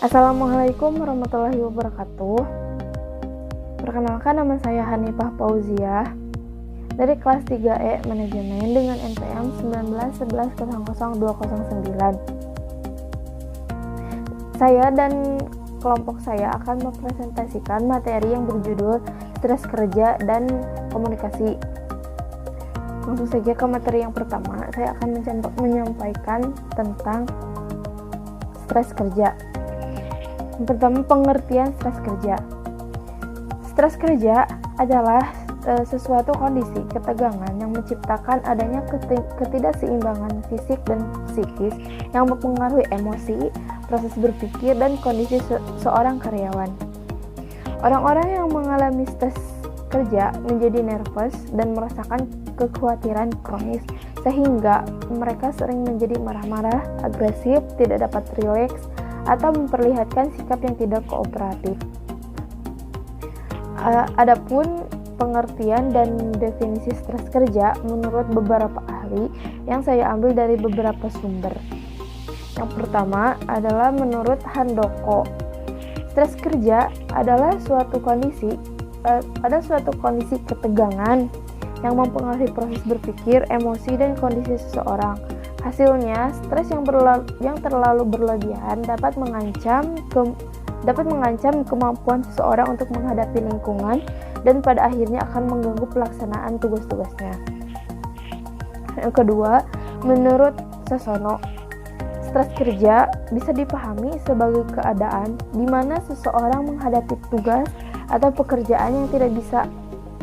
Assalamualaikum warahmatullahi wabarakatuh. Perkenalkan, nama saya Hanifah Fauziah dari kelas 3E Manajemen dengan NPM 191100209. Saya dan kelompok saya akan mempresentasikan materi yang berjudul stres kerja dan komunikasi. Langsung saja ke materi yang pertama. Saya akan menyampaikan tentang stres kerja. Yang pertama, pengertian stres kerja. Stres kerja adalah sesuatu kondisi ketegangan yang menciptakan adanya ketidakseimbangan fisik dan psikis yang mempengaruhi emosi, proses berpikir, dan kondisi seorang karyawan. Orang-orang yang mengalami stres kerja menjadi nervous dan merasakan kekhawatiran kronis, sehingga mereka sering menjadi marah-marah, agresif, tidak dapat rileks, atau memperlihatkan sikap yang tidak kooperatif. Adapun pengertian dan definisi stres kerja menurut beberapa ahli yang saya ambil dari beberapa sumber. Yang pertama adalah menurut Handoko. Stres kerja adalah suatu kondisi ketegangan yang mempengaruhi proses berpikir, emosi, dan kondisi seseorang. Hasilnya, stres yang terlalu berlebihan dapat mengancam kemampuan seseorang untuk menghadapi lingkungan dan pada akhirnya akan mengganggu pelaksanaan tugas-tugasnya. Yang kedua, menurut Sasono, stres kerja bisa dipahami sebagai keadaan di mana seseorang menghadapi tugas atau pekerjaan yang tidak bisa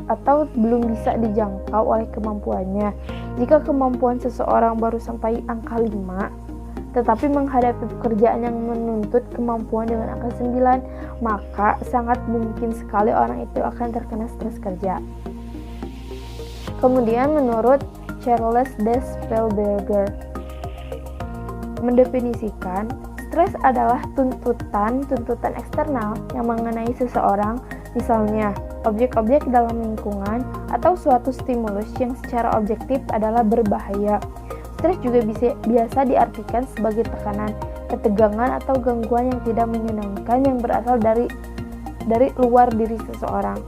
atau belum bisa dijangkau oleh kemampuannya. Jika kemampuan seseorang baru sampai angka 5, tetapi menghadapi pekerjaan yang menuntut kemampuan dengan angka 9, maka sangat mungkin sekali orang itu akan terkena stres kerja. Kemudian menurut Charles Desvelberger, mendefinisikan stres adalah tuntutan eksternal yang mengenai seseorang, misalnya objek-objek dalam lingkungan atau suatu stimulus yang secara objektif adalah berbahaya. Stres juga biasa diartikan sebagai tekanan, ketegangan, atau gangguan yang tidak menyenangkan yang berasal dari luar diri seseorang.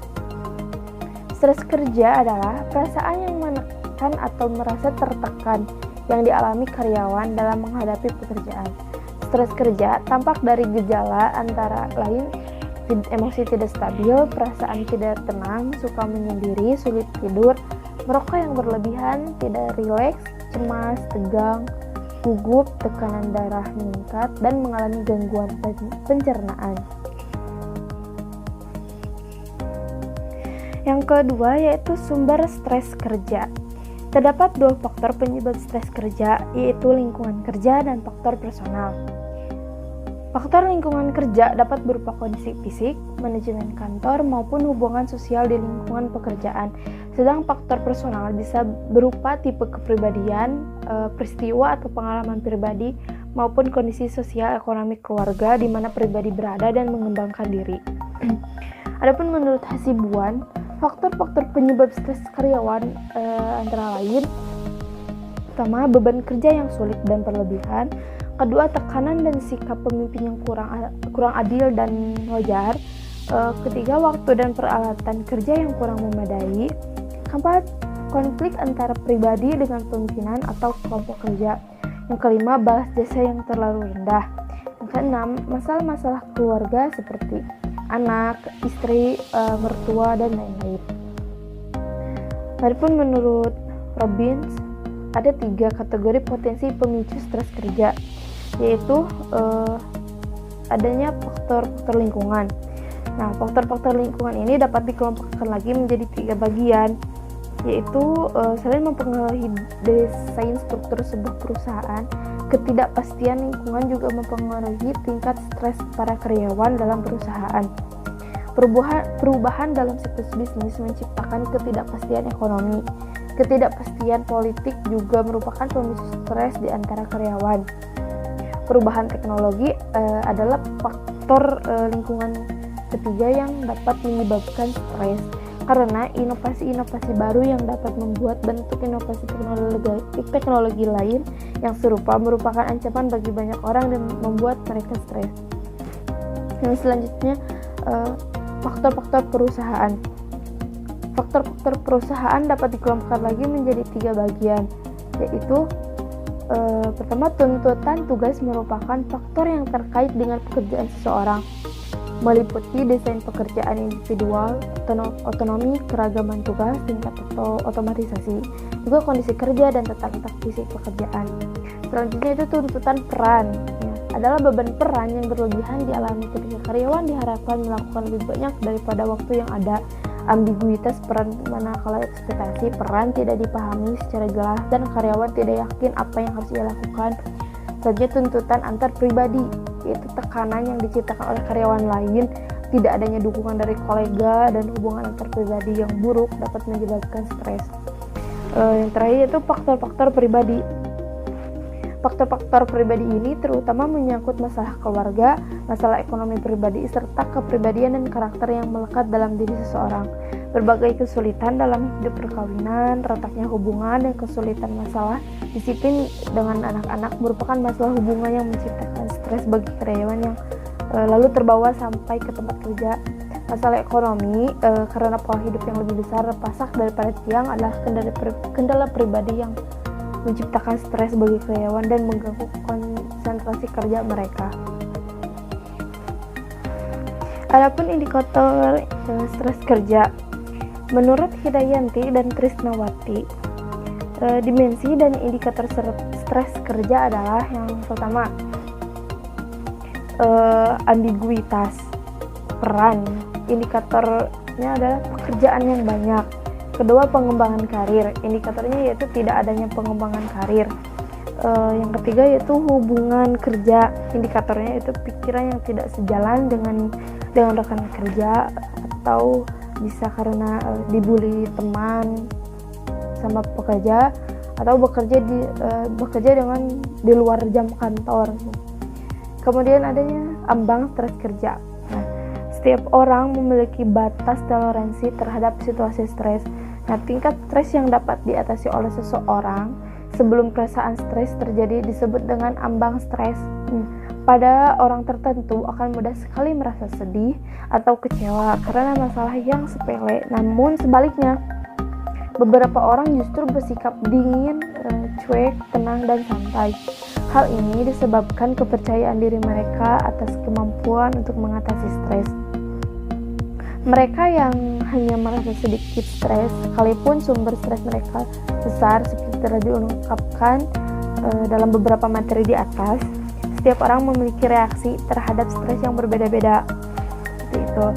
Stres kerja adalah perasaan yang menekan atau merasa tertekan yang dialami karyawan dalam menghadapi pekerjaan. Stres kerja tampak dari gejala antara lain emosi tidak stabil, perasaan tidak tenang, suka menyendiri, sulit tidur, merokok yang berlebihan, tidak rileks, cemas, tegang, gugup, tekanan darah meningkat, dan mengalami gangguan pencernaan. Yang kedua yaitu sumber stres kerja. Terdapat 2 faktor penyebab stres kerja, yaitu lingkungan kerja dan faktor personal. Faktor lingkungan kerja dapat berupa kondisi fisik, manajemen kantor, maupun hubungan sosial di lingkungan pekerjaan. Sedang faktor personal bisa berupa tipe kepribadian, peristiwa atau pengalaman pribadi, maupun kondisi sosial ekonomi keluarga di mana pribadi berada dan mengembangkan diri. Adapun menurut Hasibuan, faktor-faktor penyebab stres karyawan antara lain: pertama, beban kerja yang sulit dan berlebihan. Kedua, tekanan dan sikap pemimpin yang kurang adil dan wajar. Ketiga, waktu dan peralatan kerja yang kurang memadai. Keempat, konflik antara pribadi dengan pimpinan atau kelompok kerja. Yang kelima, balas jasa yang terlalu rendah. Yang keenam, masalah-masalah keluarga seperti anak, istri, mertua, dan lain-lain. Adapun menurut Robbins, ada 3 kategori potensi pemicu stres kerja, yaitu adanya faktor-faktor lingkungan. Nah, faktor-faktor lingkungan ini dapat dikelompokkan lagi menjadi 3 bagian, yaitu selain mempengaruhi desain struktur sebuah perusahaan, ketidakpastian lingkungan juga mempengaruhi tingkat stres para karyawan dalam perusahaan. Perubahan dalam siklus bisnis menciptakan ketidakpastian ekonomi. Ketidakpastian politik juga merupakan pemicu stres di antara karyawan. Perubahan teknologi adalah faktor lingkungan ketiga yang dapat menyebabkan stres, karena inovasi-inovasi baru yang dapat membuat bentuk inovasi teknologi lain yang serupa merupakan ancaman bagi banyak orang dan membuat mereka stres. Yang selanjutnya faktor-faktor perusahaan. Faktor-faktor perusahaan dapat dikelompokkan lagi menjadi 3 bagian, yaitu pertama, tuntutan tugas merupakan faktor yang terkait dengan pekerjaan seseorang, meliputi desain pekerjaan individual, otonomi, keragaman tugas, tingkat otomatisasi, juga kondisi kerja dan tata letak fisik pekerjaan. Selanjutnya itu tuntutan peran, adalah beban peran yang berlebihan dialami ketika karyawan diharapkan melakukan lebih banyak daripada waktu yang ada. Ambiguitas peran manakala ekspektasi peran tidak dipahami secara jelas dan karyawan tidak yakin apa yang harus ia lakukan. Selanjutnya tuntutan antar pribadi, yaitu tekanan yang diciptakan oleh karyawan lain, tidak adanya dukungan dari kolega, dan hubungan antar pribadi yang buruk dapat menyebabkan stres. Yang terakhir yaitu faktor-faktor pribadi. Faktor-faktor pribadi ini terutama menyangkut masalah keluarga, masalah ekonomi pribadi, serta kepribadian dan karakter yang melekat dalam diri seseorang. Berbagai kesulitan dalam hidup perkawinan, retaknya hubungan, dan kesulitan masalah disiplin dengan anak-anak merupakan masalah hubungan yang menciptakan stres bagi karyawan yang lalu terbawa sampai ke tempat kerja. Masalah ekonomi, karena pola hidup yang lebih besar pasak daripada tiang adalah kendala pribadi yang menciptakan stres bagi karyawan dan mengganggu konsentrasi kerja mereka. Adapun indikator stres kerja, menurut Hidayanti dan Trisnawati, dimensi dan indikator stres kerja adalah yang pertama, ambiguitas peran, indikatornya adalah pekerjaan yang banyak. Kedua, pengembangan karir, indikatornya yaitu tidak adanya pengembangan karir. Yang ketiga yaitu hubungan kerja, indikatornya yaitu pikiran yang tidak sejalan dengan rekan kerja, atau bisa karena dibully teman sama pekerja, atau bekerja dengan di luar jam kantor. Kemudian adanya ambang stres kerja. Nah, setiap orang memiliki batas toleransi terhadap situasi stres. Nah, tingkat stres yang dapat diatasi oleh seseorang sebelum perasaan stres terjadi disebut dengan ambang stres. Pada orang tertentu akan mudah sekali merasa sedih atau kecewa karena masalah yang sepele. Namun sebaliknya, beberapa orang justru bersikap dingin, cuek, tenang, dan santai. Hal ini disebabkan kepercayaan diri mereka atas kemampuan untuk mengatasi stres. Mereka yang hanya merasa sedikit stres, sekalipun sumber stres mereka besar, seperti telah diungkapkan dalam beberapa materi di atas, setiap orang memiliki reaksi terhadap stres yang berbeda-beda. Seperti itu.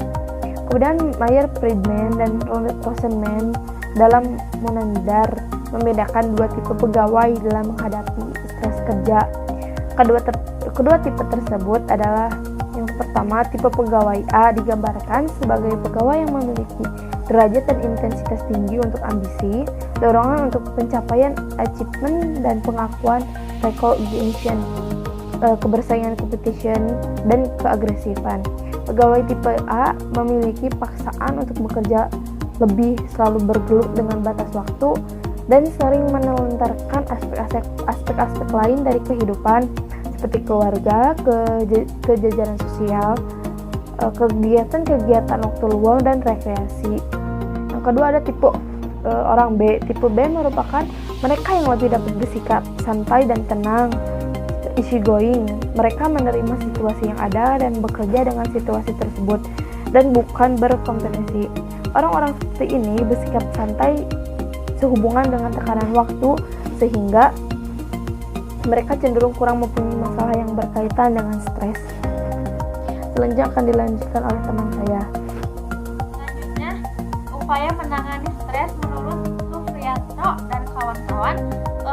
Kemudian Mayer-Friedman dan Rosenman dalam Munandar membedakan dua tipe pegawai dalam menghadapi stres kerja. Kedua tipe tersebut adalah: yang pertama, tipe pegawai A digambarkan sebagai pegawai yang memiliki derajat dan intensitas tinggi untuk ambisi, dorongan untuk pencapaian achievement dan pengakuan recognition, kebersaingan competition, dan keagresifan. Pegawai tipe A memiliki paksaan untuk bekerja lebih, selalu bergelut dengan batas waktu, dan sering menelantarkan aspek-aspek lain dari kehidupan seperti keluarga, kejajaran sosial, kegiatan-kegiatan waktu luang, dan rekreasi. Yang kedua ada tipe orang B. Tipe B merupakan mereka yang lebih dapat bersikap santai dan tenang, easy going. Mereka menerima situasi yang ada dan bekerja dengan situasi tersebut dan bukan berkompetisi. Orang-orang seperti ini bersikap santai sehubungan dengan tekanan waktu, sehingga mereka cenderung kurang mempunyai masalah yang berkaitan dengan stres. Selanjutnya akan dilanjutkan oleh teman saya. Selanjutnya, upaya menangani stres menurut Sufriyanto dan kawan-kawan,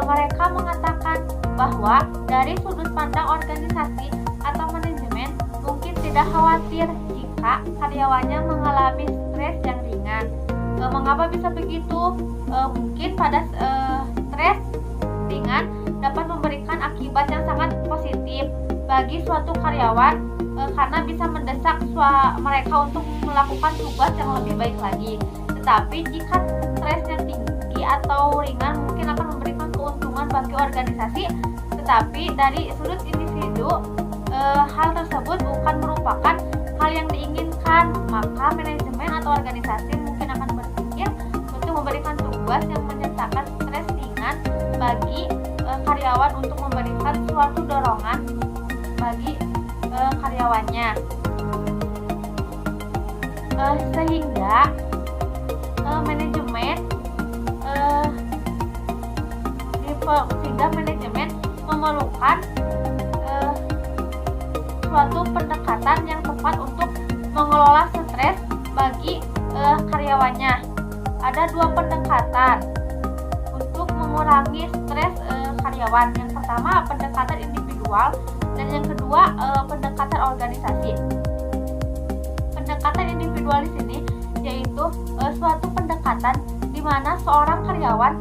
mereka mengatakan bahwa dari sudut pandang organisasi atau manajemen mungkin tidak khawatir jika karyawannya mengalami stres yang ringan. Mengapa bisa begitu? Mungkin pada stres ringan dapat memberikan akibat yang sangat positif bagi suatu karyawan karena bisa mendesak mereka untuk melakukan tugas yang lebih baik lagi. Tetapi jika stresnya tinggi atau ringan mungkin akan memberikan keuntungan bagi organisasi, tetapi dari sudut individu hal tersebut bukan merupakan hal yang diinginkan, maka manajemen atau organisasi mungkin akan berpikir untuk memberikan tugas yang menyertakan stres ringan bagi karyawan untuk memberikan suatu dorongan bagi karyawannya, sehingga manajemen memerlukan suatu pendekatan yang tepat untuk mengelola stres bagi karyawannya. Ada dua pendekatan untuk mengurangi stres karyawan. Yang pertama pendekatan individual dan yang kedua pendekatan organisasi. Pendekatan individual di sini yaitu suatu pendekatan di mana seorang karyawan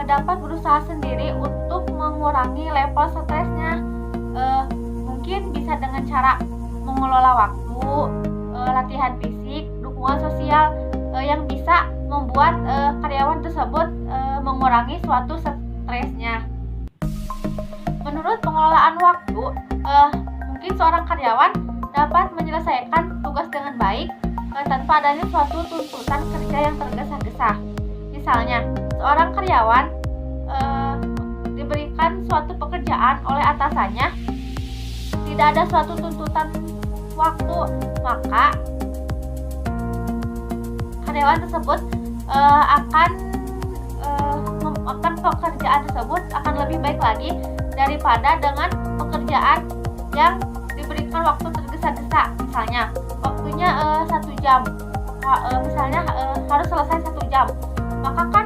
dapat berusaha sendiri untuk mengurangi level stresnya. Mungkin bisa dengan cara mengelola waktu, latihan fisik, dukungan sosial yang bisa membuat karyawan tersebut mengurangi suatu stresnya. Menurut pengelolaan waktu, mungkin seorang karyawan dapat menyelesaikan tugas dengan baik tanpa adanya suatu tuntutan kerja yang tergesa-gesa. Misalnya, seorang karyawan diberikan suatu pekerjaan oleh atasannya, tidak ada suatu tuntutan waktu, maka karyawan tersebut akan pekerjaan tersebut akan lebih baik lagi daripada dengan pekerjaan yang diberikan waktu tergesa-gesa. Misalnya waktunya 1 jam, misalnya harus selesai 1 jam, maka kan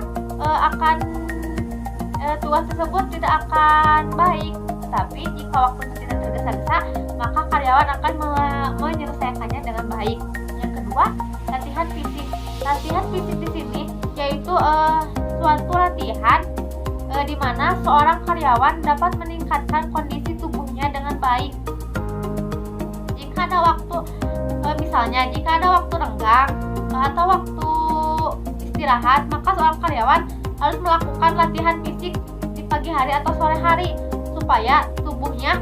tugas tersebut tidak akan baik. Tetapi jika waktunya tidak tergesa-gesa, maka karyawan akan menyelesaikannya dengan baik. Yang kedua, latihan fisik. Latihan fisik di sini yaitu suatu latihan di mana seorang karyawan dapat meningkatkan kondisi tubuhnya dengan baik. Jika ada waktu, misalnya jika ada waktu renggang atau waktu istirahat, maka seorang karyawan harus melakukan latihan fisik di pagi hari atau sore hari supaya tubuhnya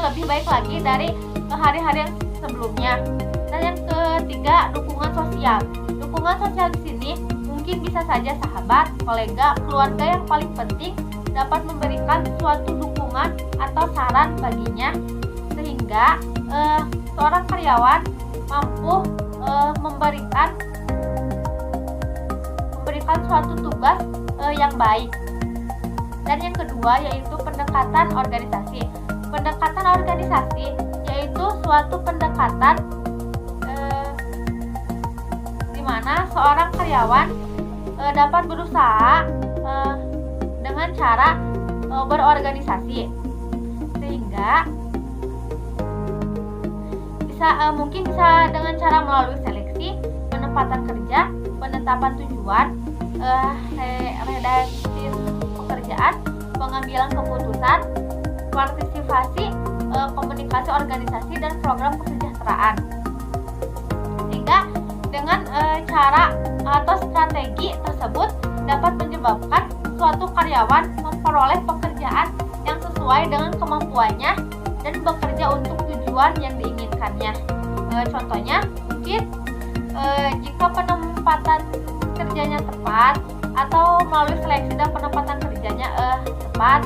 lebih baik lagi dari hari-hari yang sebelumnya. Dan yang ketiga, dukungan sosial. Dukungan sosial di sini mungkin bisa saja sahabat, kolega, keluarga yang paling penting dapat memberikan suatu dukungan atau saran baginya sehingga seorang karyawan mampu memberikan suatu tugas yang baik. Dan yang kedua yaitu pendekatan organisasi. Pendekatan organisasi yaitu suatu pendekatan di mana seorang karyawan dapat berusaha dengan cara berorganisasi sehingga mungkin bisa dengan cara melalui seleksi, penempatan kerja, penetapan tujuan, redaksi pekerjaan, pengambilan keputusan, partisipasi, komunikasi organisasi dan program kesejahteraan. Sehingga dengan cara atau strategi tersebut dapat menyebabkan suatu karyawan memperoleh pekerjaan yang sesuai dengan kemampuannya dan bekerja untuk tujuan yang diinginkannya. Contohnya mungkin jika penempatan kerjanya tepat atau melalui seleksi dan penempatan kerjanya tepat,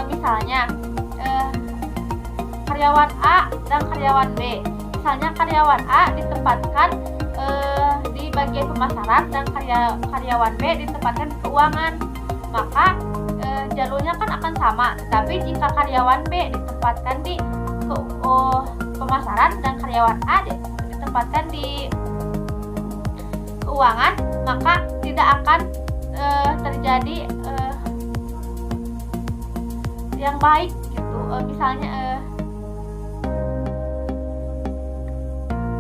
misalnya karyawan A dan karyawan B. Misalnya karyawan A ditempatkan di bagian pemasaran dan karyawan B ditempatkan di keuangan, maka jalurnya kan akan sama. Tapi jika karyawan B ditempatkan di pemasaran dan karyawan A ditempatkan di keuangan, maka tidak akan terjadi yang baik gitu. Misalnya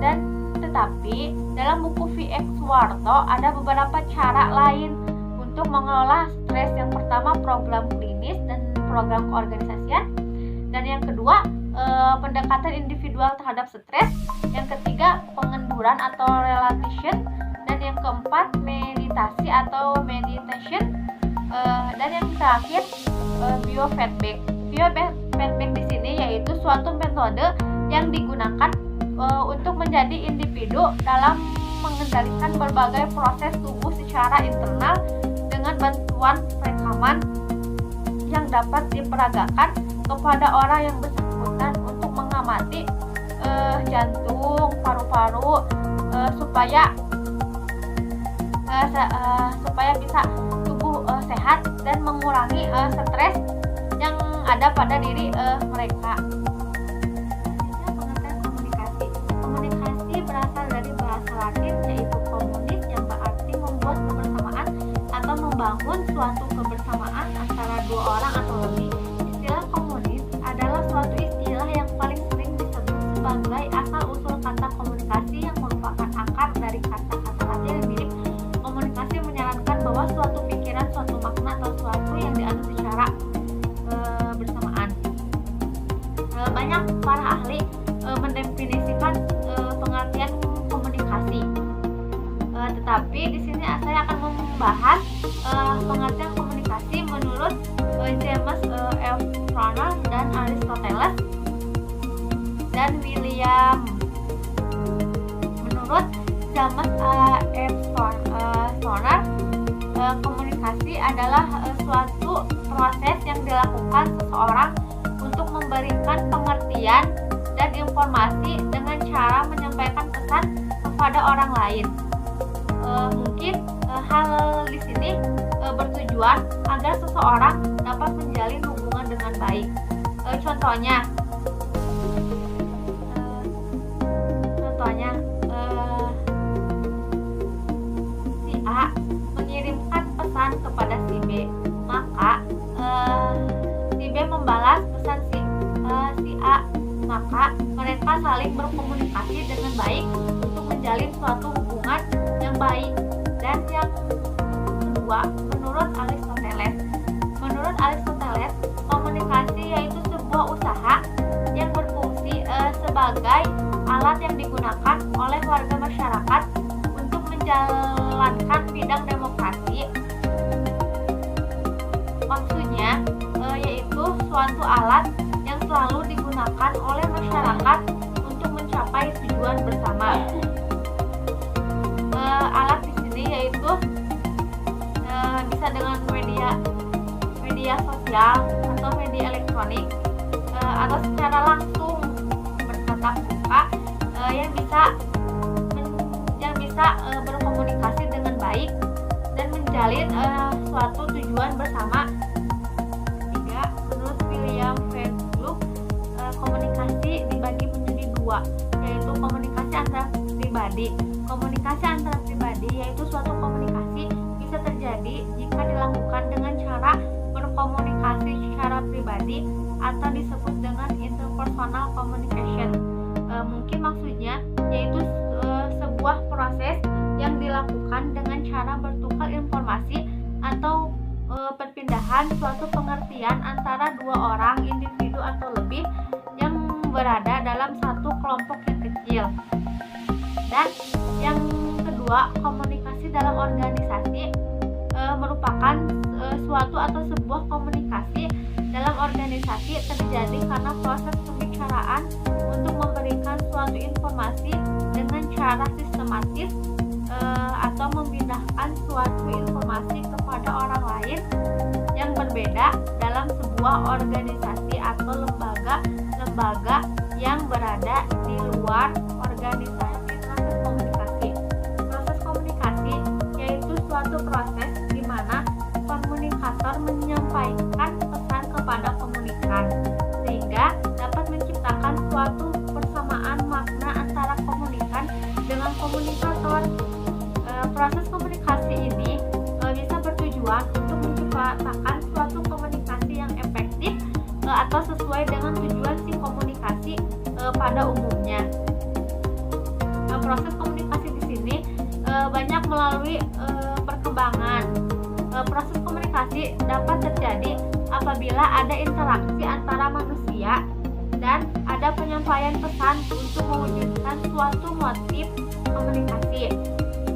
dan tetapi dalam buku V.X. Warto ada beberapa cara lain untuk mengelola stres. Yang pertama program klinis dan program keorganisasian, dan yang kedua pendekatan individual terhadap stres, yang ketiga pengenduran atau relaxation, dan yang keempat meditasi atau meditation, dan yang terakhir biofeedback. Biofeedback di sini yaitu yaitu suatu metode yang digunakan untuk menjadi individu dalam mengendalikan berbagai proses tubuh secara internal dengan bantuan rekaman yang dapat diperagakan kepada orang yang bersangkutan untuk mengamati jantung, paru-paru supaya bisa tubuh sehat dan mengurangi stres yang ada pada diri mereka. Pengertian komunikasi. Komunikasi berasal dari bahasa Latin yaitu communis yang berarti membuat kebersamaan atau membangun suatu kebersamaan antara dua orang atau lebih. Istilah komunis adalah suatu istilah yang paling sering disebut sebagai asal-usul kata komunikasi yang merupakan akar dari kata-kata Latin yang mirip. Komunikasi menyarankan bahwa suatu pikiran, suatu makna atau suatu yang dianut secara bersamaan. Banyak para ahli mendefinisikan pengertian komunikasi. Tetapi di sini saya akan membahas pengertian komunikasi menurut James F. Stonor dan Aristoteles dan William. Menurut James F. Stonor, komunikasi adalah suatu proses yang dilakukan seseorang untuk memberikan pengertian dan informasi dengan cara menyampaikan pesan kepada orang lain. Mungkin hal di sini bertujuan agar seseorang dapat menjalin hubungan dengan baik. Contohnya si A mengirimkan pesan kepada si B, maka si B membalas pesan si A, maka mereka saling berkomunikasi dengan baik untuk menjalin suatu hubungan yang baik. Dan yang kedua, menurut Aristoteles, komunikasi yaitu sebuah usaha yang berfungsi sebagai alat yang digunakan oleh warga masyarakat untuk menjalankan bidang demokrasi. Maksudnya yaitu suatu alat yang selalu digunakan oleh masyarakat untuk mencapai tujuan bersama. Alat di sini yaitu bisa dengan media sosial atau media elektronik atau secara langsung bertatap muka yang bisa berkomunikasi dengan baik dan menjalin suatu tujuan bersama. Tiga, menurut William Friedrich, komunikasi dibagi menjadi dua, yaitu komunikasi antara pribadi. Komunikasi antara pribadi yaitu suatu komunikasi bisa terjadi jika dilakukan dengan cara berkomunikasi secara pribadi atau disebut dengan interpersonal communication. Mungkin maksudnya yaitu sebuah proses yang dilakukan dengan cara bertukar informasi atau perpindahan suatu pengertian antara dua orang, individu atau lebih yang berada dalam satu kelompok yang kecil. Dan yang kedua, komunikasi dalam organisasi merupakan suatu atau sebuah komunikasi dalam organisasi terjadi karena proses pembicaraan untuk memberikan suatu informasi dengan cara sistematis atau memindahkan suatu informasi kepada orang lain yang berbeda dalam sebuah organisasi atau lembaga yang berada di luar organisasi. Proses komunikasi yaitu suatu proses di mana komunikator menyampaikan pesan kepada komunikan sehingga dapat menciptakan suatu persamaan makna antara komunikan dengan komunikator. Proses komunikasi ini bisa bertujuan untuk menciptakan suatu komunikasi yang efektif atau sesuai dengan tujuan si komunikasi pada umumnya. Proses komunikasi di sini banyak melalui perkembangan. Proses komunikasi dapat terjadi apabila ada interaksi antara manusia dan ada penyampaian pesan untuk mewujudkan suatu motif komunikasi.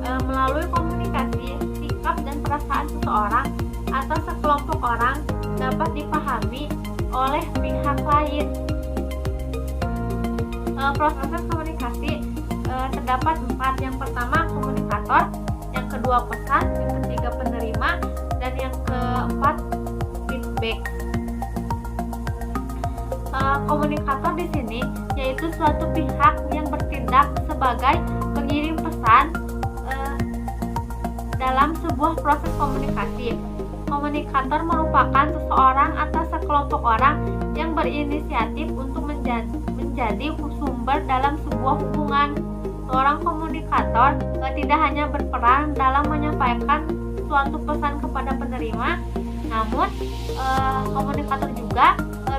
Melalui komunikasi, sikap dan perasaan seseorang atau sekelompok orang dapat dipahami oleh pihak lain. proses komunikasi terdapat 4. Yang pertama komunikator, yang kedua pesan, yang ketiga penerima, dan yang keempat feedback. Komunikator di sini yaitu suatu pihak yang bertindak sebagai pengirim pesan dalam sebuah proses komunikasi. Komunikator merupakan seseorang atau sekelompok orang yang berinisiatif untuk menjadi sumber dalam sebuah hubungan. Seorang komunikator tidak hanya berperan dalam menyampaikan suatu pesan kepada penerima, namun komunikator juga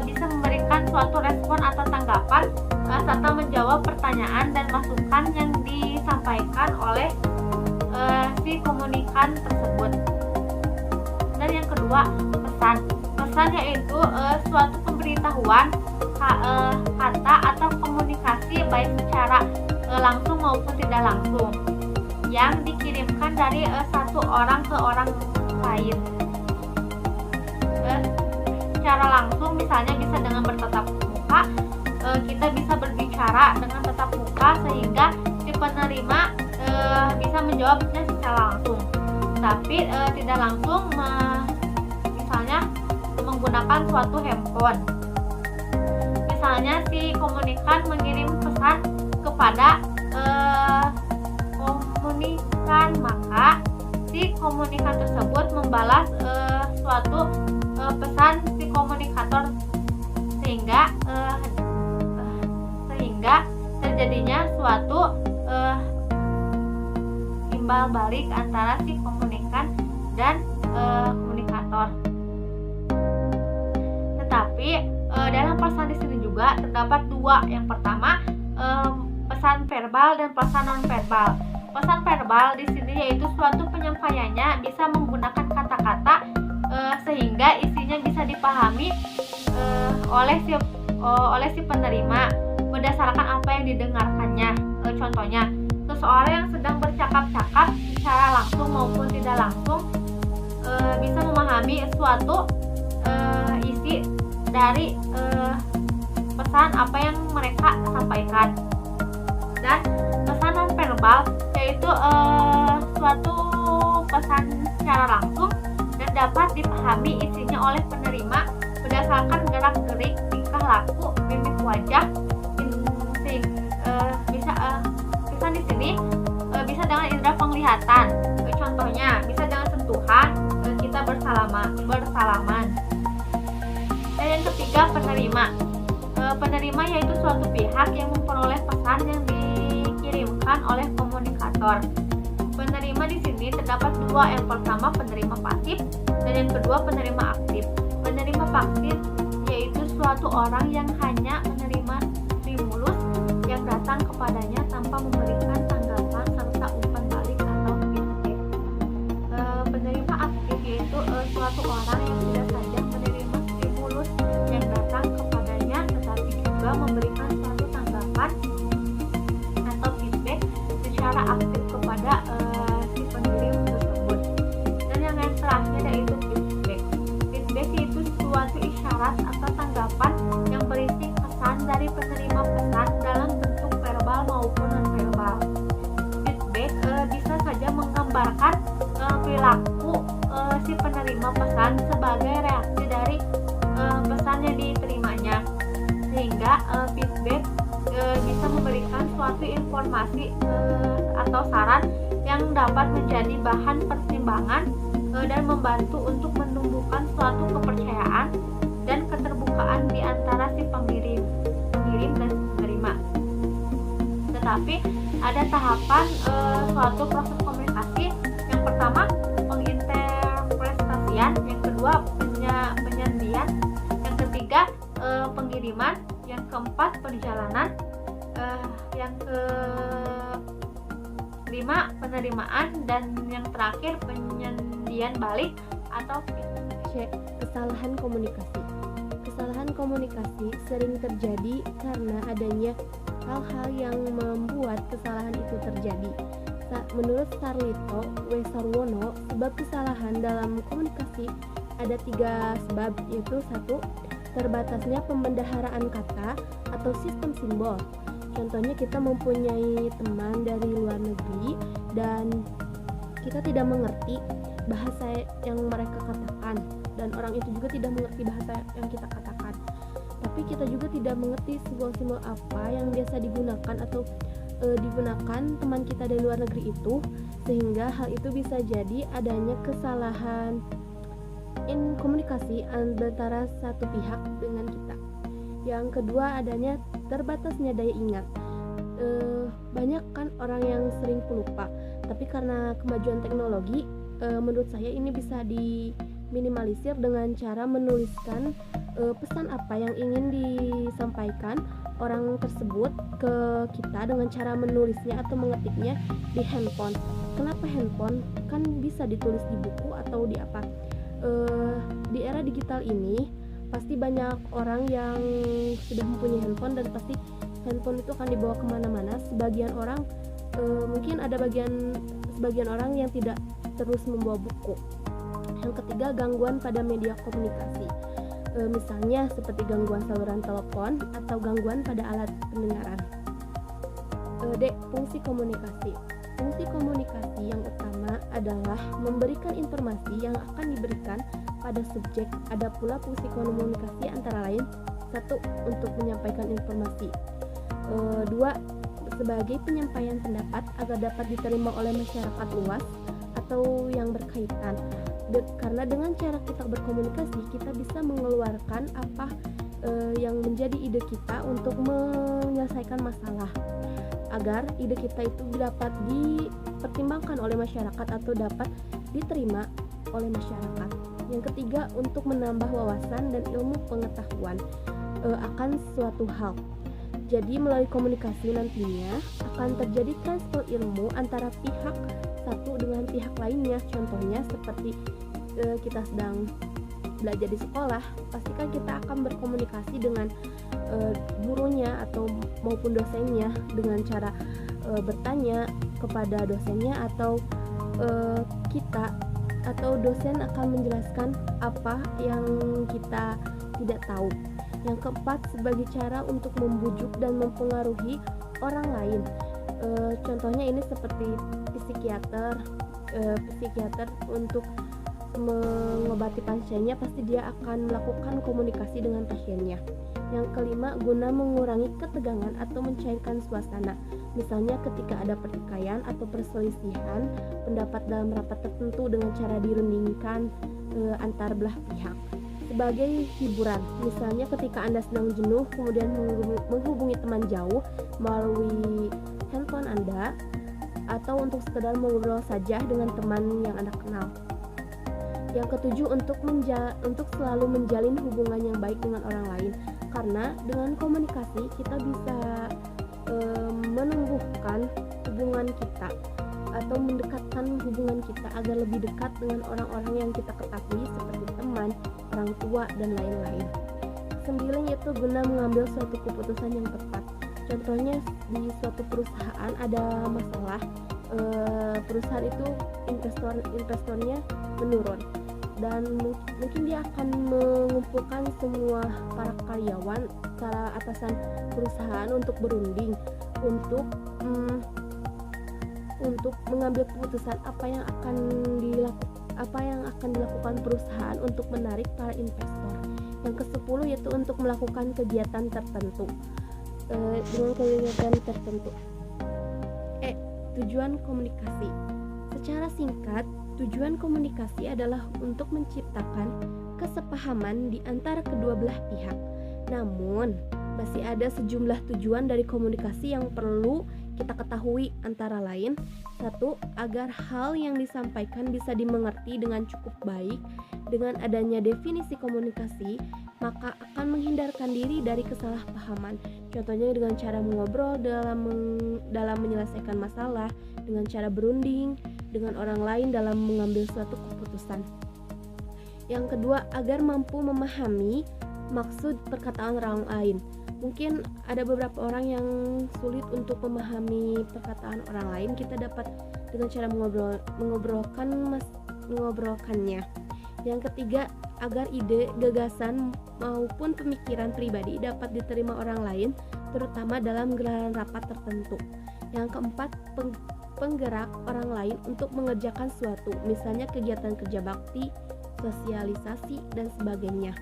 bisa memberikan suatu respon atau tanggapan serta menjawab pertanyaan dan masukan yang disampaikan oleh si komunikan tersebut. Dan yang kedua pesan. Pesan yaitu suatu pemberitahuan, kata atau komunikasi baik secara langsung maupun tidak langsung yang dikirimkan dari satu orang ke orang lain. Secara langsung misalnya bisa dengan bertatap muka, kita bisa berbicara dengan tatap muka sehingga si penerima bisa menjawabnya secara langsung. Tapi tidak langsung misalnya menggunakan suatu handphone. Misalnya si komunikan mengirim pesan kepada komunikan, maka si komunikan tersebut membalas suatu pesan si komunikator sehingga terjadinya suatu timbal balik antara si komunikan dan komunikator. Tetapi dalam pesan di sini juga terdapat 2. Yang pertama pesan verbal dan pesan non verbal. Pesan verbal di sini yaitu suatu penyampaiannya bisa menggunakan kata-kata sehingga isinya bisa dipahami oleh si penerima berdasarkan apa yang didengarkannya. Contohnya, seseorang yang sedang bercakap-cakap secara langsung maupun tidak langsung bisa memahami suatu isi dari pesan apa yang mereka sampaikan. Dan pesan non verbal yaitu suatu pesan secara langsung dan dapat dipahami isinya oleh penerima berdasarkan gerak-gerik, tingkah laku, mimik wajah. Pesan di sini bisa dengan indera penglihatan. Contohnya bisa dengan sentuhan, kita bersalaman. Dan yang ketiga penerima. Penerima yaitu suatu pihak yang memperoleh pesan yang dikirimkan oleh komunikator. Penerima di sini terdapat 2. Yang pertama penerima pasif dan yang kedua penerima aktif. Penerima pasif yaitu suatu orang yang hanya menerima stimulus yang datang kepadanya tanpa memberikan tanggapan serta umpan balik atau feedback. Penerima aktif yaitu suatu orang yang tidak saja menerima stimulus yang datang kepadanya tetapi juga memberikan suatu tanggapan atau feedback secara aktif kepada si pengirim tersebut. Dan yang terakhir yaitu feedback. Feedback yaitu suatu isyarat atau tanggapan yang berisi pesan dari penerima pesan dalam bentuk verbal maupun non-verbal. Feedback bisa saja menggambarkan perilaku si penerima pesan sebagai reaksi dari pesan yang diterimanya, sehingga feedback bisa memberikan suatu informasi atau saran yang dapat menjadi bahan pertimbangan dan membantu untuk menumbuhkan suatu kepercayaan dan keterbukaan di antara si pengirim dan penerima. Tetapi ada tahapan suatu proses komunikasi. Yang pertama penginterpretasian, yang kedua penyandian, yang ketiga pengiriman, yang keempat perjalanan, yang kelima penerimaan, dan yang terakhir penyandian balik atau Kesalahan komunikasi. Kesalahan komunikasi sering terjadi karena adanya hal-hal yang membuat kesalahan itu terjadi. Menurut Sarlito W. Sarwono, sebab kesalahan dalam komunikasi ada 3 sebab, yaitu 1. Terbatasnya pembendaharaan kata atau sistem simbol. Contohnya kita mempunyai teman dari luar negeri dan kita tidak mengerti bahasa yang mereka katakan, dan orang itu juga tidak mengerti bahasa yang kita katakan. Tapi kita juga tidak mengerti simbol-simbol apa yang biasa digunakan atau digunakan teman kita dari luar negeri itu, sehingga hal itu bisa jadi adanya kesalahan komunikasi antara satu pihak dengan kita. Yang kedua, adanya terbatasnya daya ingat. Banyak kan orang yang sering pelupa, tapi karena kemajuan teknologi, menurut saya ini bisa diminimalisir dengan cara menuliskan pesan apa yang ingin disampaikan orang tersebut ke kita dengan cara menulisnya atau mengetiknya di handphone. Kenapa handphone? Kan bisa ditulis di buku atau di apa. Di era digital ini pasti banyak orang yang sudah mempunyai handphone, dan pasti handphone itu akan dibawa kemana-mana. Sebagian orang mungkin ada sebagian orang yang tidak terus membawa buku. Yang ketiga, gangguan pada media komunikasi, misalnya seperti gangguan saluran telepon atau gangguan pada alat pendengaran. D. Fungsi komunikasi. Fungsi komunikasi yang utama adalah memberikan informasi yang akan diberikan pada subjek. Ada pula fungsi komunikasi antara lain: 1. Untuk menyampaikan informasi, 2. Sebagai penyampaian pendapat agar dapat diterima oleh masyarakat luas atau yang berkaitan. Karena dengan cara kita berkomunikasi, kita bisa mengeluarkan apa yang menjadi ide kita untuk menyelesaikan masalah, agar ide kita itu dapat dipertimbangkan oleh masyarakat atau dapat diterima oleh masyarakat. Yang ketiga, untuk menambah wawasan dan ilmu pengetahuan akan suatu hal. Jadi melalui komunikasi nantinya akan terjadi transfer ilmu antara pihak satu dengan pihak lainnya. Contohnya seperti kita sedang belajar di sekolah, pastikan kita akan berkomunikasi dengan gurunya atau maupun dosennya dengan cara bertanya kepada dosennya, atau kita atau dosen akan menjelaskan apa yang kita tidak tahu. Yang keempat, sebagai cara untuk membujuk dan mempengaruhi orang lain. Contohnya ini seperti psikiater untuk mengobati pasiennya, pasti dia akan melakukan komunikasi dengan pasiennya. Yang kelima, guna mengurangi ketegangan atau mencairkan suasana. Misalnya ketika ada pertikaian atau perselisihan pendapat dalam rapat tertentu dengan cara dirundingkan antar belah pihak. Sebagai hiburan, misalnya ketika Anda sedang jenuh kemudian menghubungi teman jauh melalui handphone Anda, atau untuk sekedar mengobrol saja dengan teman yang Anda kenal. Yang ketujuh, untuk selalu menjalin hubungan yang baik dengan orang lain, karena dengan komunikasi kita bisa menumbuhkan hubungan kita atau mendekatkan hubungan kita agar lebih dekat dengan orang-orang yang kita ketahui seperti teman, orang tua, dan lain-lain. 9, yaitu guna mengambil suatu keputusan yang tepat. Contohnya di suatu perusahaan ada masalah, perusahaan itu investornya menurun, dan mungkin dia akan mengumpulkan semua para karyawan, para atasan perusahaan untuk berunding untuk mengambil keputusan apa yang akan dilakukan perusahaan untuk menarik para investor. Yang ke-10 yaitu untuk melakukan kegiatan tertentu. Dengan kegiatan tertentu. Tujuan komunikasi. Secara singkat, tujuan komunikasi adalah untuk menciptakan kesepahaman di antara kedua belah pihak. Namun, masih ada sejumlah tujuan dari komunikasi yang perlu kita ketahui, antara lain: 1. Agar hal yang disampaikan bisa dimengerti dengan cukup baik. Dengan adanya definisi komunikasi, maka akan menghindarkan diri dari kesalahpahaman. Contohnya dengan cara mengobrol dalam menyelesaikan masalah, dengan cara berunding dengan orang lain dalam mengambil suatu keputusan. Yang kedua, agar mampu memahami maksud perkataan orang lain. Mungkin ada beberapa orang yang sulit untuk memahami perkataan orang lain. Kita dapat dengan cara mengobrolkannya. Yang ketiga, agar ide, gagasan maupun pemikiran pribadi dapat diterima orang lain terutama dalam gelaran rapat tertentu. Yang keempat, penggerak orang lain untuk mengerjakan suatu, misalnya kegiatan kerja bakti, sosialisasi, dan sebagainya.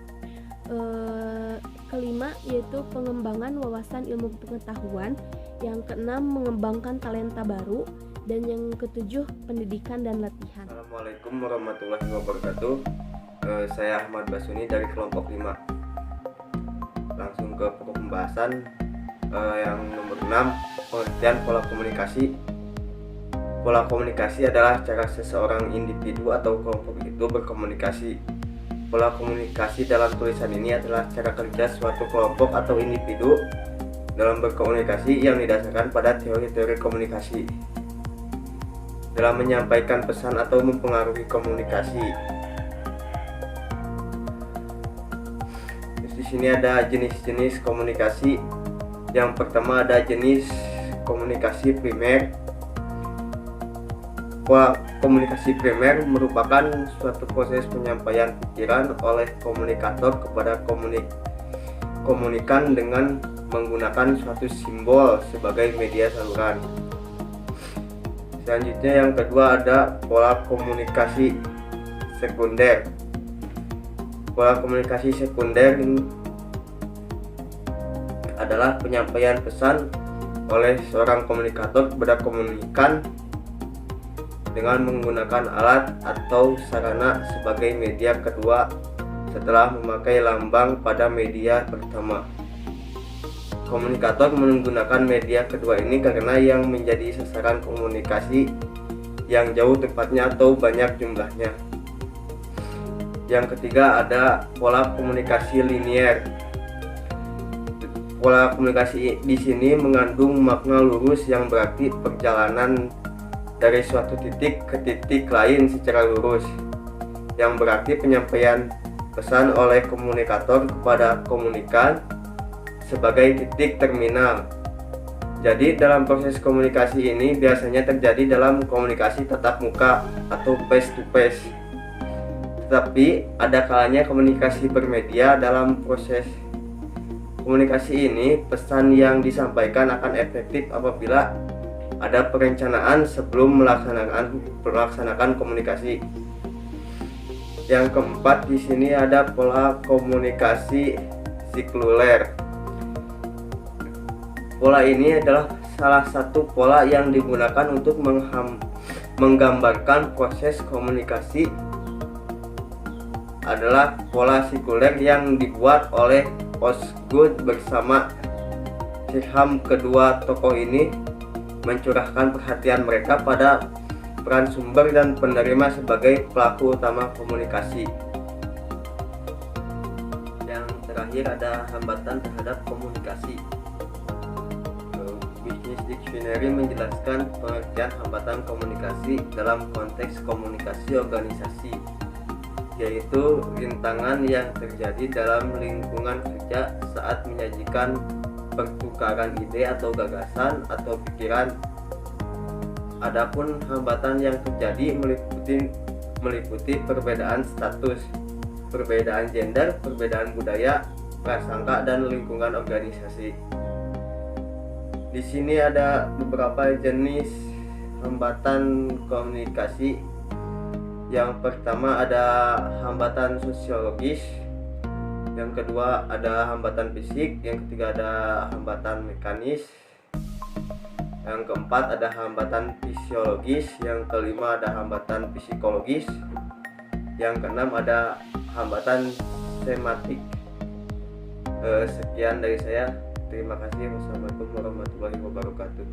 Kelima yaitu pengembangan wawasan ilmu pengetahuan. Yang keenam, mengembangkan talenta baru. Dan yang ketujuh, pendidikan dan latihan. Assalamualaikum warahmatullahi wabarakatuh. Saya Ahmad Basuni dari kelompok 5. Langsung ke pokok pembahasan. Yang nomor 6, pengertian pola komunikasi. Pola komunikasi adalah cara seseorang individu atau kelompok itu berkomunikasi. Pola komunikasi dalam tulisan ini adalah cara kerja suatu kelompok atau individu dalam berkomunikasi yang didasarkan pada teori-teori komunikasi dalam menyampaikan pesan atau mempengaruhi komunikasi. Di sini ada jenis-jenis komunikasi. Yang pertama ada jenis komunikasi primer. Pola komunikasi primer merupakan suatu proses penyampaian pikiran oleh komunikator kepada komunikan dengan menggunakan suatu simbol sebagai media saluran. Selanjutnya yang kedua ada pola komunikasi sekunder. Pola komunikasi sekunder adalah penyampaian pesan oleh seorang komunikator kepada komunikan dengan menggunakan alat atau sarana sebagai media kedua setelah memakai lambang pada media pertama. Komunikator menggunakan media kedua ini karena yang menjadi sasaran komunikasi yang jauh tempatnya atau banyak jumlahnya. Yang ketiga ada pola komunikasi linier. Pola komunikasi di sini mengandung makna lurus yang berarti perjalanan dari suatu titik ke titik lain secara lurus, yang berarti penyampaian pesan oleh komunikator kepada komunikan sebagai titik terminal. Jadi dalam proses komunikasi ini biasanya terjadi dalam komunikasi tatap muka atau face to face. Tetapi ada kalanya komunikasi bermedia. Dalam proses komunikasi ini pesan yang disampaikan akan efektif apabila ada perencanaan sebelum melaksanakan komunikasi. Yang keempat di sini ada pola komunikasi sirkuler. Pola ini adalah salah satu pola yang digunakan untuk menggambarkan proses komunikasi. Adalah pola sirkuler yang dibuat oleh Osgood bersama Shiham. Kedua tokoh ini mencurahkan perhatian mereka pada peran sumber dan penerima sebagai pelaku utama komunikasi. Yang terakhir ada hambatan terhadap komunikasi. Business Dictionary menjelaskan pengertian hambatan komunikasi dalam konteks komunikasi organisasi, yaitu rintangan yang terjadi dalam lingkungan kerja saat menyajikan pertukaran ide atau gagasan atau pikiran. Adapun hambatan yang terjadi meliputi perbedaan status, perbedaan gender, perbedaan budaya, prasangka, dan lingkungan organisasi. Di sini ada beberapa jenis hambatan komunikasi. Yang pertama ada hambatan sosiologis, yang kedua ada hambatan fisik, yang ketiga ada hambatan mekanis, yang keempat ada hambatan fisiologis, yang kelima ada hambatan psikologis, yang keenam ada hambatan sematik. Sekian dari saya. Terima kasih. Wassalamualaikum warahmatullahi wabarakatuh.